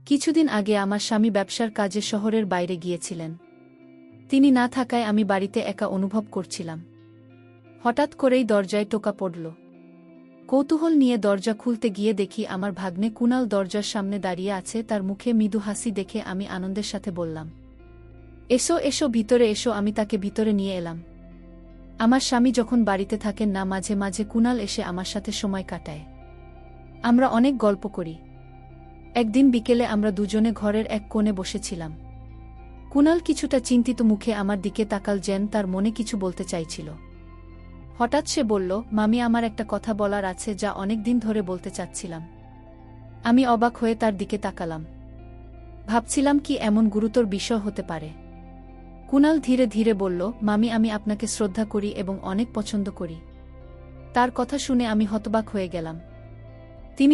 কিছুদিন আগে আমার স্বামী ব্যবসার কাজে শহরের বাইরে গিয়েছিলেন। তিনি না থাকায় আমি বাড়িতে একা অনুভব করছিলাম। হঠাৎ করেই দরজায় টোকা পড়ল। কৌতূহল নিয়ে দরজা খুলতে গিয়ে দেখি আমার ভাগ্নে কুনাল দরজার সামনে দাঁড়িয়ে আছে। তার মুখে মৃদু হাসি দেখে আমি আনন্দের সাথে বললাম, এসো এসো, ভিতরে এসো। আমি তাকে ভিতরে নিয়ে এলাম। আমার স্বামী যখন বাড়িতে থাকেন না, মাঝে মাঝে কুনাল এসে আমার সাথে সময় কাটায়। আমরা অনেক গল্প করি। একদিন বিকেলে আমরা দুজনে ঘরের এক কোণে বসেছিলাম। কুনাল কিছুটা চিন্তিত মুখে আমার দিকে তাকাল, যেন তার মনে কিছু বলতে চাইছিল। হঠাৎ সে বলল, মামি, আমার একটা কথা বলার আছে যা অনেক দিন ধরে বলতে চাচ্ছিলাম। আমি অবাক হয়ে তার দিকে তাকালাম। ভাবছিলাম কি এমন গুরুতর বিষয় হতে পারে। কুনাল ধীরে ধীরে বলল, মামি, আমি আপনাকে শ্রদ্ধা করি এবং অনেক পছন্দ করি। তার কথা শুনে আমি হতবাক হয়ে গেলাম।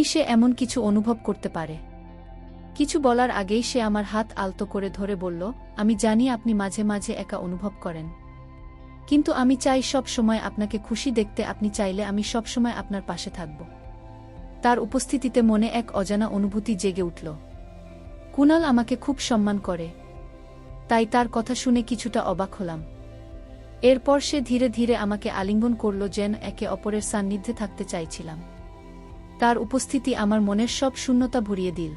সে এমন কিছু অনুভব করতে পারে? কিছু বলার আগেই সে আমার হাত আলতো করে ধরে বলল, আমি জানি আপনি মাঝে মাঝে একা অনুভব করেন, কিন্তু আমি চাই সব সময় আপনাকে খুশি দেখতে। আপনি চাইলে আমি সব সময় আপনার পাশে থাকব। তার উপস্থিতিতে মনে এক অজানা অনুভূতি জেগে উঠল। কুনাল আমাকে খুব সম্মান করে, তাই তার কথা শুনে কিছুটা অবাক হলাম। এরপর সে ধীরে ধীরে আমাকে আলিঙ্গন করল, যেন একে অপরের সান্নিধ্যে থাকতে চাইছিলাম। তার উপস্থিতি আমার মনের সব শূন্যতা ভরিয়ে দিল।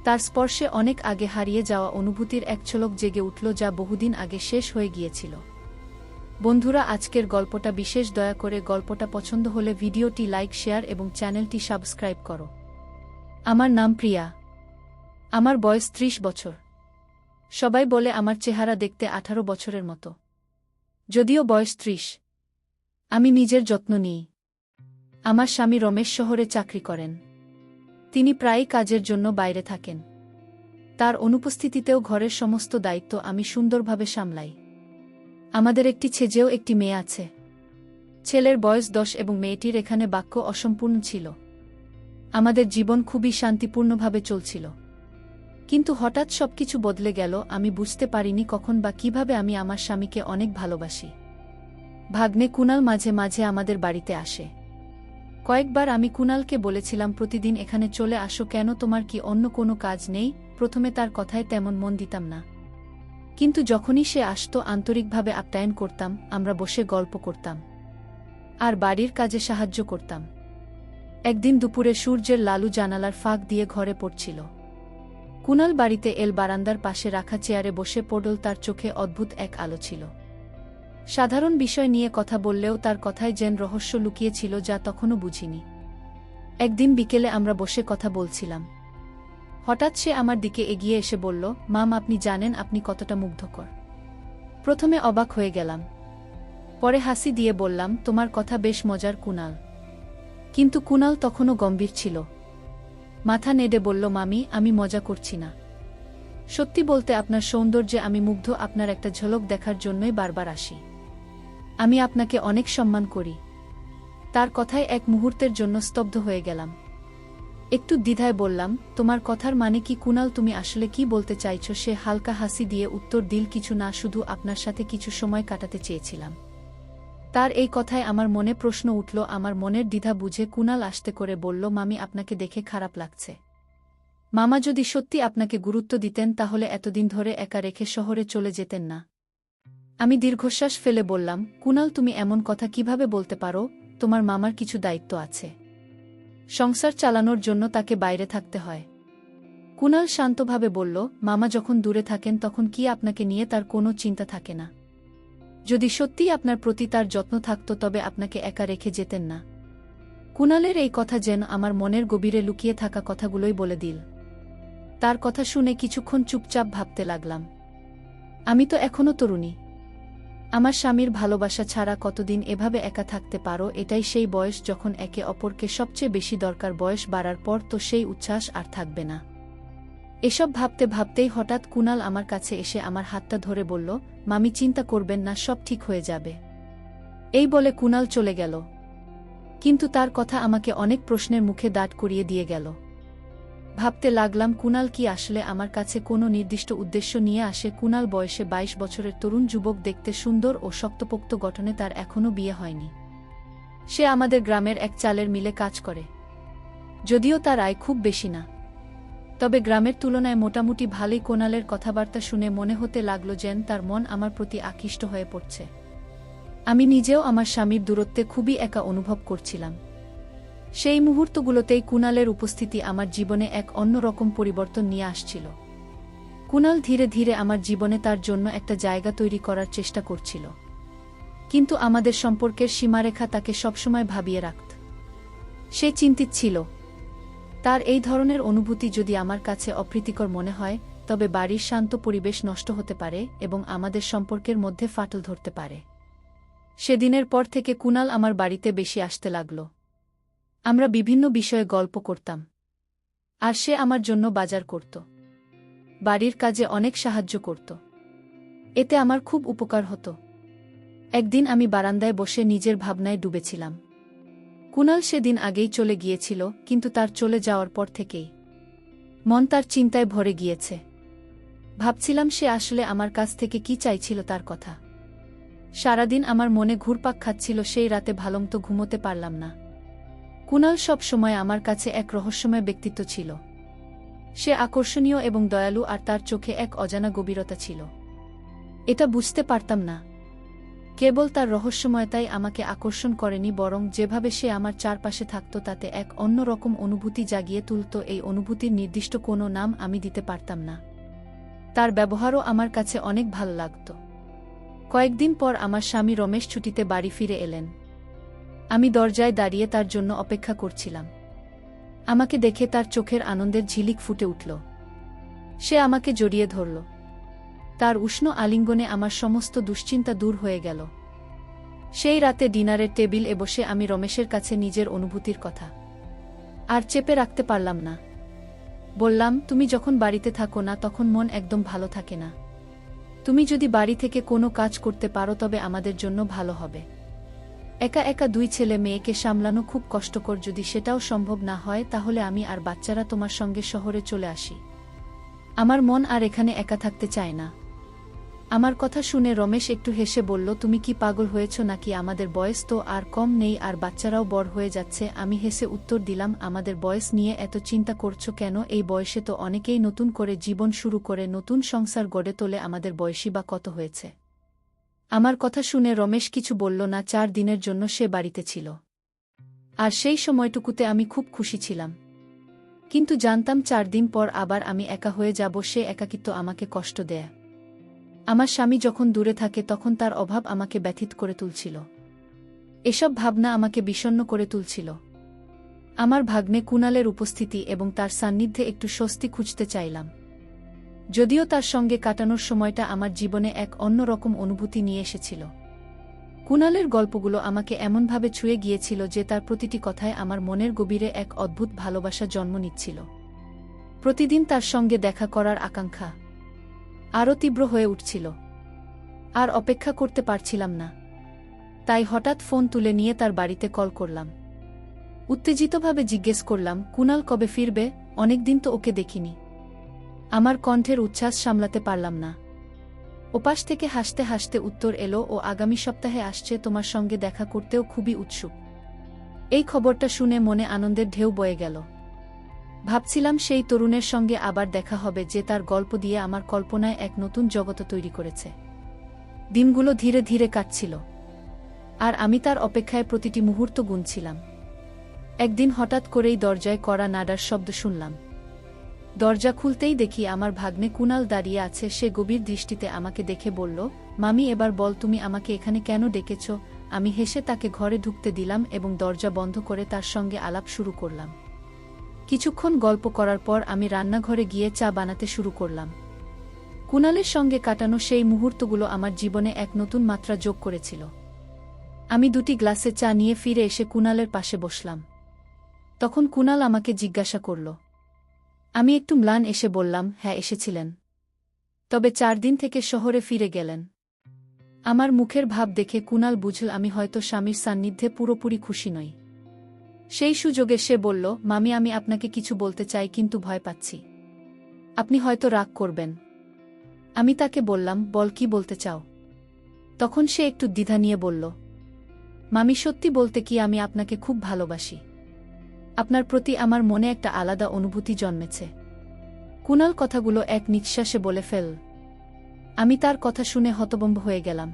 তার স্পর্শে অনেক আগে হারিয়ে যাওয়া অনুভূতির এক ঝলক জেগে উঠল, যা বহুদিন আগে শেষ হয়ে গিয়েছিল। বন্ধুরা, আজকের গল্পটা বিশেষ। দয়া করে গল্পটা পছন্দ হলে ভিডিওটি লাইক, শেয়ার এবং চ্যানেলটি সাবস্ক্রাইব করো। আমার নাম প্রিয়া। আমার বয়স 30 বছর। সবাই বলে আমার চেহারা দেখতে 18 বছরের মতো, যদিও বয়স 30। আমি নিজের যত্ন নিই। আমার স্বামী রমেশ শহরে চাকরি করেন। তিনি প্রায়ই কাজের জন্য বাইরে থাকেন। তার অনুপস্থিতিতেও ঘরের সমস্ত দায়িত্ব আমি সুন্দরভাবে সামলাই। আমাদের একটি ছেলেও একটি মেয়ে আছে। ছেলের বয়স 10 এবং মেয়েটির এখানে বাক্য অসম্পূর্ণ ছিল। আমাদের জীবন খুবই শান্তিপূর্ণভাবে চলছিল, কিন্তু হঠাৎ সবকিছু বদলে গেল। আমি বুঝতে পারিনি কখন বা কিভাবে। আমি আমার স্বামীকে অনেক ভালোবাসি। ভাগ্নে কুনাল মাঝে মাঝে আমাদের বাড়িতে আসে। কয়েকবার আমি কুনালকে বলেছিলাম, প্রতিদিন এখানে চলে আসো কেন? তোমার কি অন্য কোনো কাজ নেই? প্রথমে তার কথায় তেমন মন দিতাম না, কিন্তু যখনই সে আসতো আন্তরিকভাবে আপ্যায়ন করতাম। আমরা বসে গল্প করতাম আর বাড়ির কাজে সাহায্য করতাম। একদিন দুপুরে সূর্যের লালু জানালার ফাঁক দিয়ে ঘরে পড়ছিল। কুনাল বাড়িতে বারান্দার পাশে রাখা চেয়ারে বসে পড়ল। তার চোখে অদ্ভুত এক আলো ছিল। সাধারণ বিষয় নিয়ে কথা বললেও তার কথায় যেন রহস্য লুকিয়ে ছিল, যা তখনও বুঝিনি। একদিন বিকেলে আমরা বসে কথা বলছিলাম। হঠাৎ সে আমার দিকে এগিয়ে এসে বলল, মাম, আপনি জানেন আপনি কতটা মুগ্ধকর। প্রথমে অবাক হয়ে গেলাম, পরে হাসি দিয়ে বললাম, তোমার কথা বেশ মজার কুনাল। কিন্তু কুনাল তখনও গম্ভীর ছিল। মাথা নেড়ে বলল, মামি, আমি মজা করছি না। সত্যি বলতে আপনার সৌন্দর্যে আমি মুগ্ধ। আপনার একটা ঝলক দেখার জন্যই বারবার আসি। আমি আপনাকে অনেক সম্মান করি। তার কথায় এক মুহূর্তের জন্য স্তব্ধ হয়ে গেলাম। একটু দ্বিধায় বললাম, তোমার কথার মানে কি কুনাল? তুমি আসলে কি বলতে চাইছো? সে হালকা হাসি দিয়ে উত্তর দিল, কিছু না, শুধু আপনার সাথে কিছু সময় কাটাতে চেয়েছিলাম। তার এই কথায় আমার মনে প্রশ্ন উঠল। আমার মনের দ্বিধা বুঝে কুনাল আস্তে করে বলল, মামি, আপনাকে দেখে খারাপ লাগছে। মামা যদি সত্যি আপনাকে গুরুত্ব দিতেন তাহলে এতদিন ধরে একা রেখে শহরে চলে যেতেন না। আমি দীর্ঘশ্বাস ফেলে বললাম, কুনাল, তুমি এমন কথা কিভাবে বলতে পারো? তোমার মামার কিছু দায়িত্ব আছে। সংসার চালানোর জন্য তাকে বাইরে থাকতে হয়। কুনাল শান্তভাবে বলল, মামা যখন দূরে থাকেন তখন কি আপনাকে নিয়ে তার কোনো চিন্তা থাকে না? যদি সত্যিই আপনার প্রতি তার যত্ন থাকত তবে আপনাকে একা রেখে যেতেন না। কুনালের এই কথা যেন আমার মনের গভীরে লুকিয়ে থাকা কথাগুলোই বলে দিল। তার কথা শুনে কিছুক্ষণ চুপচাপ ভাবতে লাগলাম। আমি তো এখনো তরুণী। আমার স্বামীর ভালোবাসা ছাড়া কতদিন এভাবে একা থাকতে পারো? এটাই সেই বয়স যখন একে অপরকে সবচেয়ে বেশি দরকার। বয়স বাড়ার পর তো সেই উচ্ছ্বাস আর থাকবে না। এসব ভাবতে ভাবতেই হঠাৎ কুনাল আমার কাছে এসে আমার হাতটা ধরে বলল, মামি, চিন্তা করবেন না, সব ঠিক হয়ে যাবে। এই বলে কুনাল চলে গেল। কিন্তু তার কথা আমাকে অনেক প্রশ্নের মুখে দাঁড় করিয়ে দিয়ে গেল। ভাবতে লাগলাম, কুনাল কি আসলে আমার কাছে কোনো নির্দিষ্ট উদ্দেশ্য নিয়ে আসে? কুনাল বয়সে 22 বছরের তরুণ যুবক, দেখতে সুন্দর ও শক্তপোক্ত গঠনে। তার এখনও বিয়ে হয়নি। সে আমাদের গ্রামের এক চালের মিলে কাজ করে, যদিও তার আয় খুব বেশি না। তবে গ্রামের তুলনায় মোটামুটি ভালোই। কুণালের কথাবার্তা শুনে মনে হতে লাগল যেন তার মন আমার প্রতি আকৃষ্ট হয়ে পড়ছে। আমি নিজেও আমার স্বামীর দূরত্বে খুবই একা অনুভব করছিলাম। সেই মুহূর্তগুলোতেই কুণালের উপস্থিতি আমার জীবনে এক অন্যরকম পরিবর্তন নিয়ে আসছিল। কুণাল ধীরে ধীরে আমার জীবনে তার জন্য একটা জায়গা তৈরি করার চেষ্টা করছিল, কিন্তু আমাদের সম্পর্কের সীমারেখা তাকে সবসময় ভাবিয়ে রাখত। সে চিন্তিত ছিল, তার এই ধরনের অনুভূতি যদি আমার কাছে অপ্রীতিকর মনে হয় তবে বাড়ির শান্ত পরিবেশ নষ্ট হতে পারে এবং আমাদের সম্পর্কের মধ্যে ফাটল ধরতে পারে। সেদিনের পর থেকে কুণাল আমার বাড়িতে বেশি আসতে লাগল। আমরা বিভিন্ন বিষয়ে গল্প করতাম, আর সে আমার জন্য বাজার করত, বাড়ির কাজে অনেক সাহায্য করত। এতে আমার খুব উপকার হতো। একদিন আমি বারান্দায় বসে নিজের ভাবনায় ডুবেছিলাম। কুণাল সেদিন আগেই চলে গিয়েছিল, কিন্তু তার চলে যাওয়ার পর থেকেই মন তার চিন্তায় ভরে গিয়েছে। ভাবছিলাম সে আসলে আমার কাছ থেকে কি চাইছিল তার কথা। সারাদিন আমার মনে ঘুরপাক খাচ্ছিল। সেই রাতে ভালোমতো ঘুমোতে পারলাম না। কুণাল সব সময় আমার কাছে এক রহস্যময় ব্যক্তিত্ব ছিল। সে আকর্ষণীয় এবং দয়ালু, আর তার চোখে এক অজানা গভীরতা ছিল। এটা বুঝতে পারতাম না কেবল তার রহস্যময়তাই আমাকে আকর্ষণ করেনি, বরং যেভাবে সে আমার চারপাশে থাকত তাতে এক অন্যরকম অনুভূতি জাগিয়ে তুলত। এই অনুভূতির নির্দিষ্ট কোনো নাম আমি দিতে পারতাম না। তার ব্যবহারও আমার কাছে অনেক ভালো লাগত। কয়েকদিন পর আমার স্বামী রমেশ ছুটিতে বাড়ি ফিরে এলেন। আমি দরজায় দাঁড়িয়ে তার জন্য অপেক্ষা করছিলাম। আমাকে দেখে তার চোখের আনন্দের ঝিলিক ফুটে উঠল। সে আমাকে জড়িয়ে ধরল। তার উষ্ণ আলিঙ্গনে আমার সমস্ত দুশ্চিন্তা দূর হয়ে গেল। সেই রাতে ডিনারের টেবিলে বসে আমি রমেশের কাছে নিজের অনুভূতির কথা আর চেপে রাখতে পারলাম না। বললাম, তুমি যখন বাড়িতে থাকো না তখন মন একদম ভালো থাকে না। তুমি যদি বাড়ি থেকে কোনো কাজ করতে পারো তবে আমাদের জন্য ভালো হবে। একা একা দুই ছেলে মেয়েকে সামলানো খুব কষ্টকর। যদি সেটাও সম্ভব না হয় তাহলে আমি আর বাচ্চারা তোমার সঙ্গে শহরে চলে আসি। আমার মন আর এখানে একা থাকতে চায় না। আমার কথা শুনে রমেশ একটু হেসে বলল, তুমি কি পাগল হয়েছ নাকি? আমাদের বয়স তো আর কম নেই, আর বাচ্চারাও বড় হয়ে যাচ্ছে। আমি হেসে উত্তর দিলাম, আমাদের বয়স নিয়ে এত চিন্তা করছো কেন? এই বয়সে তো অনেকেই নতুন করে জীবন শুরু করে নতুন সংসার গড়ে তোলে। আমাদের বয়সই বা কত হয়েছে? আমার কথা শুনে রমেশ কিছু বলল না। 4 দিনের জন্য সে বাড়িতে ছিল, আর সেই সময়টুকুতে আমি খুব খুশি ছিলাম। কিন্তু জানতাম 4 দিন পর আবার আমি একা হয়ে যাব। সে একাকিত্ব আমাকে কষ্ট দেয়। আমার স্বামী যখন দূরে থাকে তখন তার অভাব আমাকে ব্যথিত করে তুলছিল। এসব ভাবনা আমাকে বিষণ্ণ করে তুলছিল। আমার ভাগ্নে কুণালের উপস্থিতি এবং তার সান্নিধ্যে একটু স্বস্তি খুঁজতে চাইলাম। যদিও তার সঙ্গে কাটানোর সময়টা আমার জীবনে এক অন্যরকম অনুভূতি নিয়ে এসেছিল। কুণালের গল্পগুলো আমাকে এমনভাবে ছুঁয়ে গিয়েছিল যে তার প্রতিটি কথায় আমার মনের গভীরে এক অদ্ভুত ভালোবাসা জন্ম নিচ্ছিল। প্রতিদিন তার সঙ্গে দেখা করার আকাঙ্ক্ষা আরও তীব্র হয়ে উঠছিল। আর অপেক্ষা করতে পারছিলাম না। তাই হঠাৎ ফোন তুলে নিয়ে তার বাড়িতে কল করলাম। উত্তেজিতভাবে জিজ্ঞেস করলাম, কুণাল কবে ফিরবে? অনেকদিন তো ওকে দেখিনি। আমার কণ্ঠের উচ্ছ্বাস সামলাতে পারলাম না। ওপাশ থেকে হাসতে হাসতে উত্তর এলো, ও আগামী সপ্তাহে আসছে, তোমার সঙ্গে দেখা করতেও খুবই উৎসুক। এই খবরটা শুনে মনে আনন্দের ঢেউ বয়ে গেল। ভাবছিলাম সেই তরুণের সঙ্গে আবার দেখা হবে যে তার গল্প দিয়ে আমার কল্পনায় এক নতুন জগৎ তৈরি করেছে। দিনগুলো ধীরে ধীরে কাটছিল, আর আমি তার অপেক্ষায় প্রতিটি মুহূর্ত গুনছিলাম। একদিন হঠাৎ করেই দরজায় কড়া নাড়ার শব্দ শুনলাম। দরজা খুলতেই দেখি আমার ভাগ্নে কুণাল দাঁড়িয়ে আছে। সে গভীর দৃষ্টিতে আমাকে দেখে বলল, মামি, এবার বল, তুমি আমাকে এখানে কেন ডেকেছ? আমি হেসে তাকে ঘরে ঢুকতে দিলাম এবং দরজা বন্ধ করে তার সঙ্গে আলাপ শুরু করলাম। কিছুক্ষণ গল্প করার পর আমি রান্নাঘরে গিয়ে চা বানাতে শুরু করলাম। কুণালের সঙ্গে কাটানো সেই মুহূর্তগুলো আমার জীবনে এক নতুন মাত্রা যোগ করেছিল। আমি 2টি গ্লাসে চা নিয়ে ফিরে এসে কুণালের পাশে বসলাম। তখন কুণাল আমাকে জিজ্ঞাসা করল। আমি একটু ম্লান এসে বললাম, হ্যাঁ এসেছিলেন, তবে 4 দিন থেকে শহরে ফিরে গেলেন। আমার মুখের ভাব দেখে কুণাল বুঝল আমি হয়তো স্বামীর সান্নিধ্যে পুরোপুরি খুশি নই। সেই সুযোগে সে বলল, মামি, আমি আপনাকে কিছু বলতে চাই, কিন্তু ভয় পাচ্ছি আপনি হয়তো রাগ করবেন। আমি তাকে বললাম, বল, কি বলতে চাও? তখন সে একটু দ্বিধা নিয়ে বলল, মামি, সত্যি বলতে কি, আমি আপনাকে খুব ভালোবাসি। আপনার প্রতি আমার মনে একটা আলাদা অনুভূতি জন্মেছে। কুনাল কথাগুলো এক নিঃশ্বাসে বলে ফেল। আমি তার কথা শুনে হতভম্ব হয়ে গেলাম।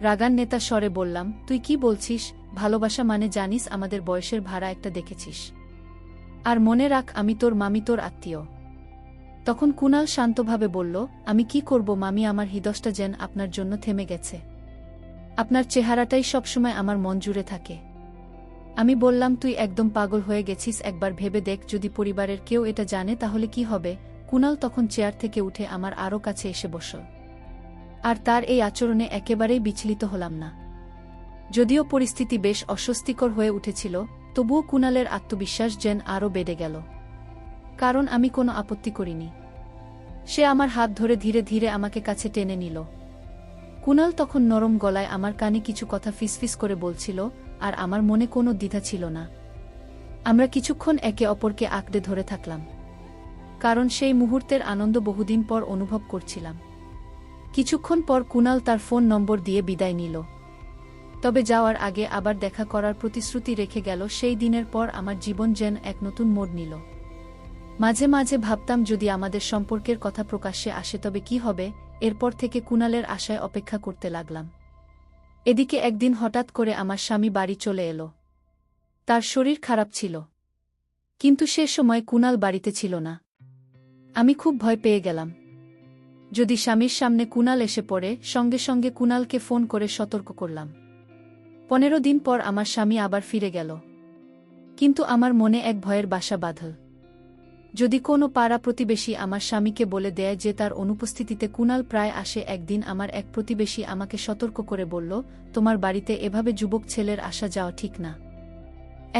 রাগান্বিতা স্বরে বললাম, তুই কি বলছিস? ভালোবাসা মানে জানিস আমাদের বয়সের ভাড়া একটা দেখেছিস। আর মনে রাখ আমি তোর মামি, তোর আত্মীয়। তখন কুনাল শান্তভাবে বলল, আমি কি করব মামি, আমার হৃদয়টা যেন আপনার জন্য থেমে গেছে। আপনার চেহারাটাই সবসময় আমার মন জুড়ে থাকে। আমি বললাম, তুই একদম পাগল হয়ে গেছিস, একবার ভেবে দেখ যদি পরিবারের কেউ এটা জানে তাহলে কি হবে। কুনাল তখন চেয়ার থেকে উঠে আমার আরও কাছে এসে বসল। আর তার এই আচরণে একেবারেই বিচলিত হলাম না। যদিও পরিস্থিতি বেশ অস্বস্তিকর হয়ে উঠেছিল, তবুও কুনালের আত্মবিশ্বাস যেন আরও বেড়ে গেল। কারণ আমি কোনো আপত্তি করিনি। সে আমার হাত ধরে ধীরে ধীরে আমাকে কাছে টেনে নিল। কুনাল তখন নরম গলায় আমার কানে কিছু কথা ফিসফিস করে বলছিল, আর আমার মনে কোনো দ্বিধা ছিল না। আমরা কিছুক্ষণ একে অপরকে আঁকড়ে ধরে থাকলাম, কারণ সেই মুহূর্তের আনন্দ বহুদিন পর অনুভব করছিলাম। কিছুক্ষণ পর কুনাল তার ফোন নম্বর দিয়ে বিদায় নিল। তবে যাওয়ার আগে আবার দেখা করার প্রতিশ্রুতি রেখে গেল। সেই দিনের পর আমার জীবন যেন এক নতুন মোড় নিল। মাঝে মাঝে ভাবতাম যদি আমাদের সম্পর্কের কথা প্রকাশ্যে আসে তবে কি হবে। এরপর থেকে কুনালের আশায় অপেক্ষা করতে লাগলাম। এদিকে একদিন হঠাৎ করে আমার স্বামী বাড়ি চলে এলো। তার শরীর খারাপ ছিল, কিন্তু সে সময় কুনাল বাড়িতে ছিল না। আমি খুব ভয় পেয়ে গেলাম যদি স্বামীর সামনে কুনাল এসে পড়ে। সঙ্গে সঙ্গে কুনালকে ফোন করে সতর্ক করলাম। 15 দিন পর আমার স্বামী আবার ফিরে গেল, কিন্তু আমার মনে এক ভয়ের বাসা বাঁধল। যদি কোনো পাড়া প্রতিবেশী আমার স্বামীকে বলে দেয় যে তার অনুপস্থিতিতে কুনাল প্রায় আসে। একদিন আমার এক প্রতিবেশী আমাকে সতর্ক করে বলল, তোমার বাড়িতে এভাবে যুবক ছেলের আসা যাওয়া ঠিক না।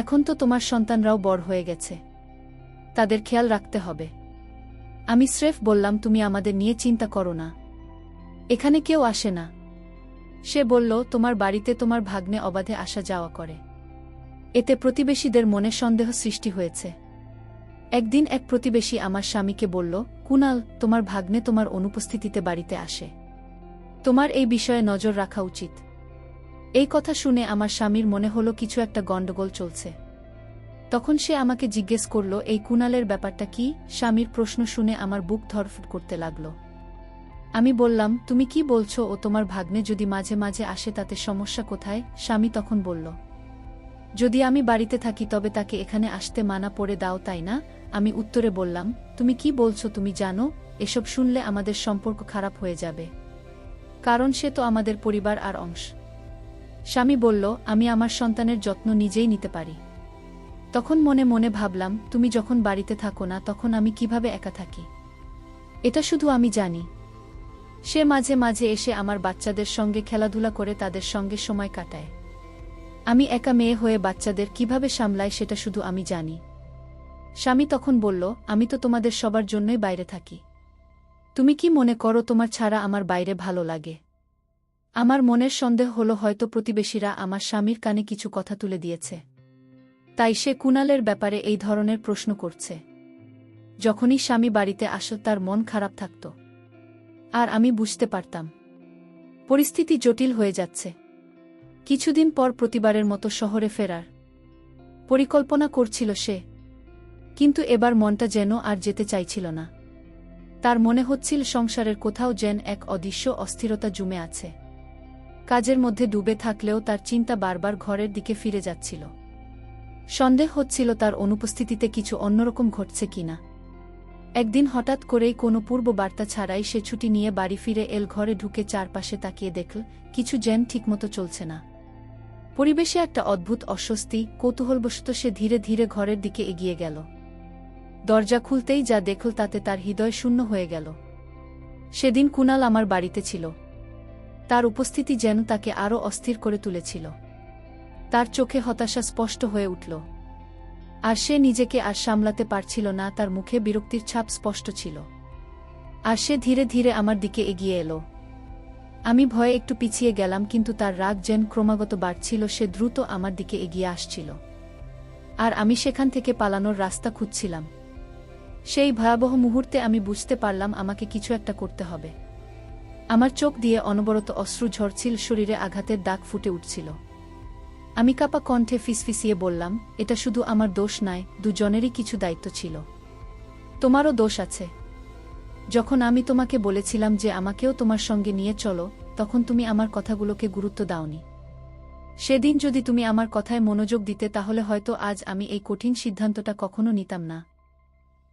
এখন তো তোমার সন্তানরাও বড় হয়ে গেছে, তাদের খেয়াল রাখতে হবে। আমি স্রেফ বললাম, তুমি আমাদের নিয়ে চিন্তা করো না, এখানে কেউ আসে না। সে বলল, তোমার বাড়িতে তোমার ভাগ্নে অবাধে আসা যাওয়া করে, এতে প্রতিবেশীদের মনে সন্দেহ সৃষ্টি হয়েছে। একদিন এক প্রতিবেশী আমার স্বামীকে বলল, কুনাল, তোমার ভাগ্নে তোমার অনুপস্থিতিতে বাড়িতে আসে, তোমার এই বিষয়ে নজর রাখা উচিত। এই কথা শুনে আমার স্বামীর মনে হলো কিছু একটা গণ্ডগোল চলছে। তখন সে আমাকে জিজ্ঞেস করল, এই কুনালের ব্যাপারটা কি? স্বামীর প্রশ্ন শুনে আমার বুক ধড়ফড় করতে লাগল। আমি বললাম, তুমি কি বলছো? ও তোমার ভাগ্নে যদি মাঝে মাঝে আসে তাতে সমস্যা কোথায়? স্বামী তখন বলল, যদি আমি বাড়িতে থাকি তবে তাকে এখানে আসতে মানা করে দাও, তাই না? আমি উত্তরে বললাম, তুমি কি বলছো? তুমি জানো এসব শুনলে আমাদের সম্পর্ক খারাপ হয়ে যাবে, কারণ সে তো আমাদের পরিবার আর অংশ। স্বামী বলল, আমি আমার সন্তানের যত্ন নিজেই নিতে পারি। তখন মনে মনে ভাবলাম, তুমি যখন বাড়িতে থাকো না তখন আমি কিভাবে একা থাকি? এটা শুধু আমি জানি। সে মাঝে মাঝে এসে আমার বাচ্চাদের সঙ্গে খেলাধুলা করে তাদের সঙ্গে সময় কাটায়। আমি একা মেয়ে হয়ে বাচ্চাদের কিভাবে সামলাই সেটা শুধু আমি জানি। স্বামী তখন বলল, আমি তো তোমাদের সবার জন্যই বাইরে থাকি। তুমি কি মনে করো তোমার ছাড়া আমার বাইরে ভালো লাগে? আমার মনের সন্দেহ হলো হয়তো প্রতিবেশীরা আমার স্বামীর কানে কিছু কথা তুলে দিয়েছে, তাই সে কুনালের ব্যাপারে এই ধরনের প্রশ্ন করছে। যখনই স্বামী বাড়িতে আসত তার মন খারাপ থাকত, আর আমি বুঝতে পারতাম পরিস্থিতি জটিল হয়ে যাচ্ছে। কিছুদিন পর প্রতিবারের মতো শহরে ফেরার পরিকল্পনা করছিল সে, কিন্তু এবার মনটা যেন আর যেতে চাইছিল না। তার মনে হচ্ছিল সংসারের কোথাও যেন এক অদৃশ্য অস্থিরতা জমে আছে। কাজের মধ্যে ডুবে থাকলেও তার চিন্তা বারবার ঘরের দিকে ফিরে যাচ্ছিল। সন্দেহ হচ্ছিল তার অনুপস্থিতিতে কিছু অন্যরকম ঘটছে কিনা। একদিন হঠাৎ করেই কোনো পূর্ব বার্তা ছাড়াই সে ছুটি নিয়ে বাড়ি ফিরে এল। ঘরে ঢুকে চারপাশে তাকিয়ে দেখল কিছু যেন ঠিকমতো চলছে না। পরিবেশে একটা অদ্ভুত অস্বস্তি। কৌতূহলবশত সে ধীরে ধীরে ঘরের দিকে এগিয়ে গেল। দরজা খুলতেই যা দেখল তাতে তার হৃদয় শূন্য হয়ে গেল। সেদিন কুনাল আমার বাড়িতে ছিল। তার উপস্থিতি যেন তাকে আরও অস্থির করে তুলেছিল। তার চোখে হতাশা স্পষ্ট হয়ে উঠল, আর সে নিজেকে আর সামলাতে পারছিল না। তার মুখে বিরক্তির ছাপ স্পষ্ট ছিল, আর সে ধীরে ধীরে আমার দিকে এগিয়ে এলো। আমি ভয়ে একটু পিছিয়ে গেলাম, কিন্তু তার রাগ যেন ক্রমাগত বাড়ছিল। সে দ্রুত আমার দিকে এগিয়ে আসছিল, আর আমি সেখান থেকে পালানোর রাস্তা খুঁজছিলাম। সেই ভয়াবহ মুহূর্তে আমি বুঝতে পারলাম আমাকে কিছু একটা করতে হবে। আমার চোখ দিয়ে অনবরত অশ্রু ঝরছিল, শরীরে আঘাতের দাগ ফুটে উঠছিল। আমি কাপা কণ্ঠে ফিসফিসিয়ে বললাম, এটা শুধু আমার দোষ নয়, দুজনেরই কিছু দায়িত্ব ছিল। তোমারও দোষ আছে। যখন আমি তোমাকে বলেছিলাম যে আমাকেও তোমার সঙ্গে নিয়ে চলো, তখন তুমি আমার কথাগুলোকে গুরুত্ব দাওনি। সেদিন যদি তুমি আমার কথায় মনোযোগ দিতে তাহলে হয়তো আজ আমি এই কঠিন সিদ্ধান্তটা কখনো নিতাম না।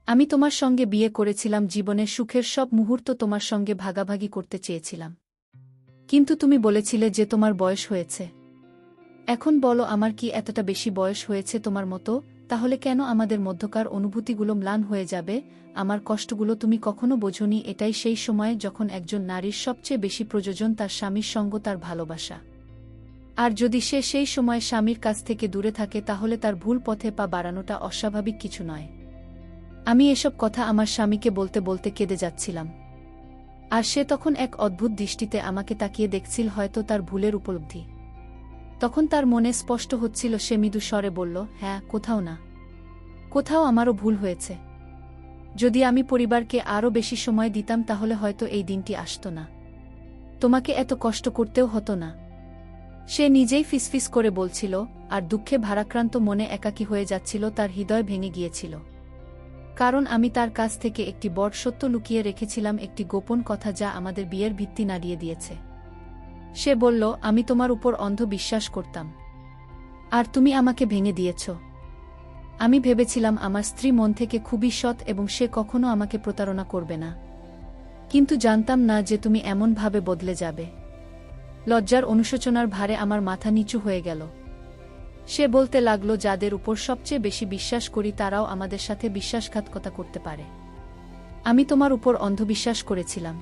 আমি তোমার সঙ্গে বিয়ে করেছিলাম, জীবনের সুখের সব মুহূর্ত তোমার সঙ্গে ভাগাভাগি করতে চেয়েছিলাম। কিন্তু তুমি বলেছিলে যে তোমার বয়স হয়েছে। এখন বলো, আমার কি এতটা বেশি বয়স হয়েছে তোমার মতো? তাহলে কেন আমাদের মধ্যকার অনুভূতিগুলো ম্লান হয়ে যাবে? আমার কষ্টগুলো তুমি কখনো বোঝোনি। এটাই সেই সময় যখন একজন নারীর সবচেয়ে বেশি প্রয়োজন তার স্বামীর সঙ্গ, তার ভালোবাসা। আর যদি সে সেই সময় স্বামীর কাছ থেকে দূরে থাকে তাহলে তার ভুল পথে পা বাড়ানোটা অস্বাভাবিক কিছু নয়। আমি এসব কথা আমার স্বামীকে বলতে বলতে কেঁদে যাচ্ছিলাম। আর সে তখন এক অদ্ভুত দৃষ্টিতে আমাকে তাকিয়ে দেখছিল, হয়তো তার ভুলের উপলব্ধি। তখন তার মনে স্পষ্ট হচ্ছিল। সে মৃদু স্বরে বলল, হ্যাঁ, কোথাও না, কোথাও আমারও ভুল হয়েছে। যদি আমি পরিবারকে আরও বেশি সময় দিতাম তাহলে হয়তো এই দিনটি আসতো না, তোমাকে এত কষ্ট করতেও হতো না। সে নিজেই ফিসফিস করে বলছিল, আর দুঃখে ভারাক্রান্ত মনে একাকী হয়ে যাচ্ছিল। তার হৃদয় ভেঙে গিয়েছিল, কারণ আমি তার কাছ থেকে একটি বড় সত্য লুকিয়ে রেখেছিলাম, একটি গোপন কথা যা আমাদের বিয়ের ভিত্তি নাড়িয়ে দিয়েছে। সে বলল, আমি তোমার উপর অন্ধ বিশ্বাস করতাম, আর তুমি আমাকে ভেঙে দিয়েছ। আমি ভেবেছিলাম আমার স্ত্রী মন থেকে খুবই সৎ এবং সে কখনো আমাকে প্রতারণা করবে না, কিন্তু জানতাম না যে তুমি এমনভাবে বদলে যাবে। লজ্জার অনুশোচনার ভারে আমার মাথা নিচু হয়ে গেল। সে বলতে লাগল, যাদের উপর সবচেয়ে বেশি বিশ্বাস করি তারাও আমাদের সাথে বিশ্বাসঘাতকতা করতে পারে। আমি তোমার উপর অন্ধবিশ্বাস করেছিলাম,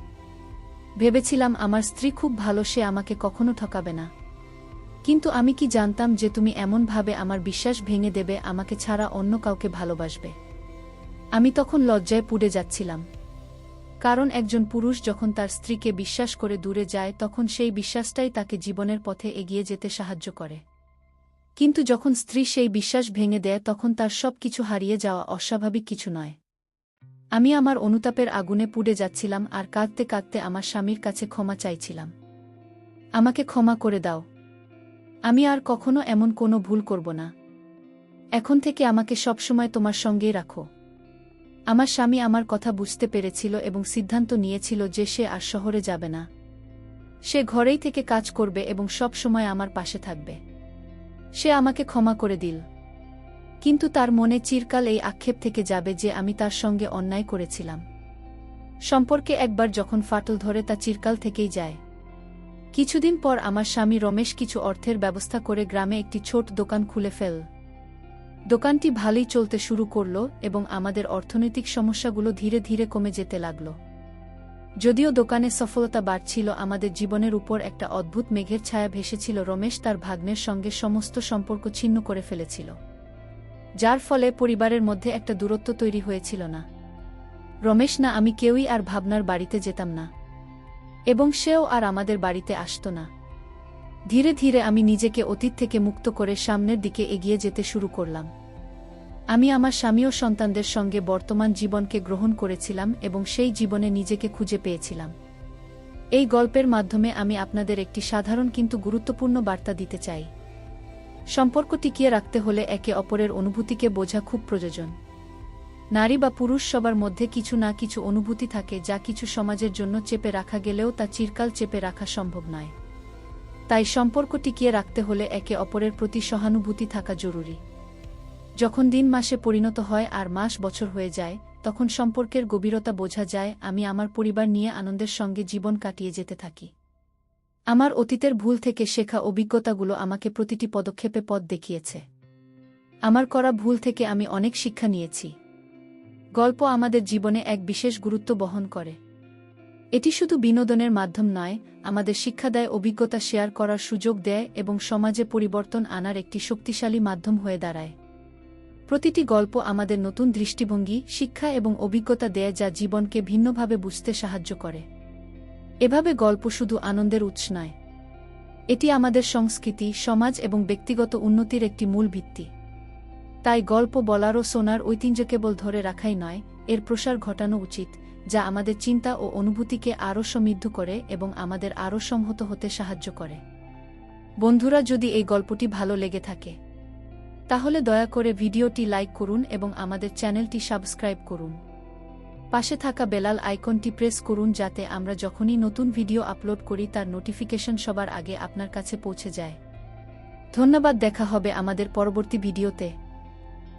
ভেবেছিলাম আমার স্ত্রী খুব ভালো, সে আমাকে কখনো ঠকাবে না। কিন্তু আমি কি জানতাম যে তুমি এমনভাবে আমার বিশ্বাস ভেঙে দেবে, আমাকে ছাড়া অন্য কাউকে ভালোবাসবে। আমি তখন লজ্জায় পুড়ে যাচ্ছিলাম, কারণ একজন পুরুষ যখন তার স্ত্রীকে বিশ্বাস করে দূরে যায় তখন সেই বিশ্বাসটাই তাকে জীবনের পথে এগিয়ে যেতে সাহায্য করে। কিন্তু যখন স্ত্রী সেই বিশ্বাস ভেঙে দেয় তখন তার সব কিছু হারিয়ে যাওয়া অস্বাভাবিক কিছু নয়। আমি আমার অনুতাপের আগুনে পুড়ে যাচ্ছিলাম আর কাঁদতে কাঁদতে আমার স্বামীর কাছে ক্ষমা চাইছিলাম। আমাকে ক্ষমা করে দাও, আমি আর কখনো এমন কোনো ভুল করব না। এখন থেকে আমাকে সবসময় তোমার সঙ্গেই রাখো। আমার স্বামী আমার কথা বুঝতে পেরেছিল এবং সিদ্ধান্ত নিয়েছিল যে সে আর শহরে যাবে না। সে ঘরেই থেকে কাজ করবে এবং সব সময় আমার পাশে থাকবে। সে আমাকে ক্ষমা করে দিল, কিন্তু তার মনে চিরকাল এই আক্ষেপ থেকে যাবে যে আমি তার সঙ্গে অন্যায় করেছিলাম। সম্পর্কে একবার যখন ফাটল ধরে তা চিরকাল থেকেই যায়। কিছুদিন পর আমার স্বামী রমেশ কিছু অর্থের ব্যবস্থা করে গ্রামে একটি ছোট দোকান খুলে ফেল। দোকানটি ভালোই চলতে শুরু করল এবং আমাদের অর্থনৈতিক সমস্যাগুলো ধীরে ধীরে কমে যেতে লাগল। যদিও দোকানে সফলতা বাড়ছিল, আমাদের জীবনের উপর একটা অদ্ভুত মেঘের ছায়া ভেসেছিল। রমেশ তার ভাগ্নের সঙ্গে সমস্ত সম্পর্ক ছিন্ন করে ফেলেছিল, যার ফলে পরিবারের মধ্যে একটা দূরত্ব তৈরি হয়েছিল। না রমেশ না আমি কেউই আর ভাবনার বাড়িতে যেতাম না এবং সেও আর আমাদের বাড়িতে আসত না। ধীরে ধীরে আমি নিজেকে অতীত থেকে মুক্ত করে সামনের দিকে এগিয়ে যেতে শুরু করলাম। আমি আমার স্বামী ও সন্তানদের সঙ্গে বর্তমান জীবনকে গ্রহণ করেছিলাম এবং সেই জীবনে নিজেকে খুঁজে পেয়েছিলাম। এই গল্পের মাধ্যমে আমি আপনাদের একটি সাধারণ কিন্তু গুরুত্বপূর্ণ বার্তা দিতে চাই। সম্পর্ক টিকিয়ে রাখতে হলে একে অপরের অনুভূতিকে বোঝা খুব প্রয়োজন। নারী বা পুরুষ সবার মধ্যে কিছু না কিছু অনুভূতি থাকে যা কিছু সমাজের জন্য চেপে রাখা গেলেও তা চিরকাল চেপে রাখা সম্ভব নয়। তাই সম্পর্ক টিকিয়ে রাখতে হলে একে অপরের প্রতি সহানুভূতি থাকা জরুরি। যখন দিন মাসে পরিণত হয় আর মাস বছর হয়ে যায় তখন সম্পর্কের গভীরতা বোঝা যায়। আমি আমার পরিবার নিয়ে আনন্দের সঙ্গে জীবন কাটিয়ে যেতে থাকি। আমার অতীতের ভুল থেকে শেখা অভিজ্ঞতাগুলো আমাকে প্রতিটি পদক্ষেপে পথ দেখিয়েছে। আমার করা ভুল থেকে আমি অনেক শিক্ষা নিয়েছি। গল্প আমাদের জীবনে এক বিশেষ গুরুত্ব বহন করে। এটি শুধু বিনোদনের মাধ্যম নয়, আমাদের শিক্ষা দেয়, অভিজ্ঞতা শেয়ার করার সুযোগ দেয় এবং সমাজে পরিবর্তন আনার একটি শক্তিশালী মাধ্যম হয়ে দাঁড়ায়। প্রতিটি গল্প আমাদের নতুন দৃষ্টিভঙ্গি, শিক্ষা এবং অভিজ্ঞতা দেয় যা জীবনকে ভিন্নভাবে বুঝতে সাহায্য করে। এভাবে গল্প শুধু আনন্দের উৎস নয়, এটি আমাদের সংস্কৃতি, সমাজ এবং ব্যক্তিগত উন্নতির একটি মূল ভিত্তি। তাই গল্প বলার ও শোনার ঐতিহ্য কেবল ধরে রাখাই নয়, এর প্রসার ঘটানো উচিত, যা আমাদের চিন্তা ও অনুভূতিকে আরও সমৃদ্ধ করে এবং আমাদের আরও সংহত হতে সাহায্য করে। বন্ধুরা, যদি এই গল্পটি ভালো লেগে থাকে তাহলে দয়া করে ভিডিওটি লাইক করুন এবং আমাদের চ্যানেলটি সাবস্ক্রাইব করুন। পাশে থাকা বেলাল আইকনটি প্রেস করুন যাতে আমরা যখনই নতুন ভিডিও আপলোড করি তার নোটিফিকেশন সবার আগে আপনার কাছে পৌঁছে যায়। ধন্যবাদ, দেখা হবে আমাদের পরবর্তী ভিডিওতে।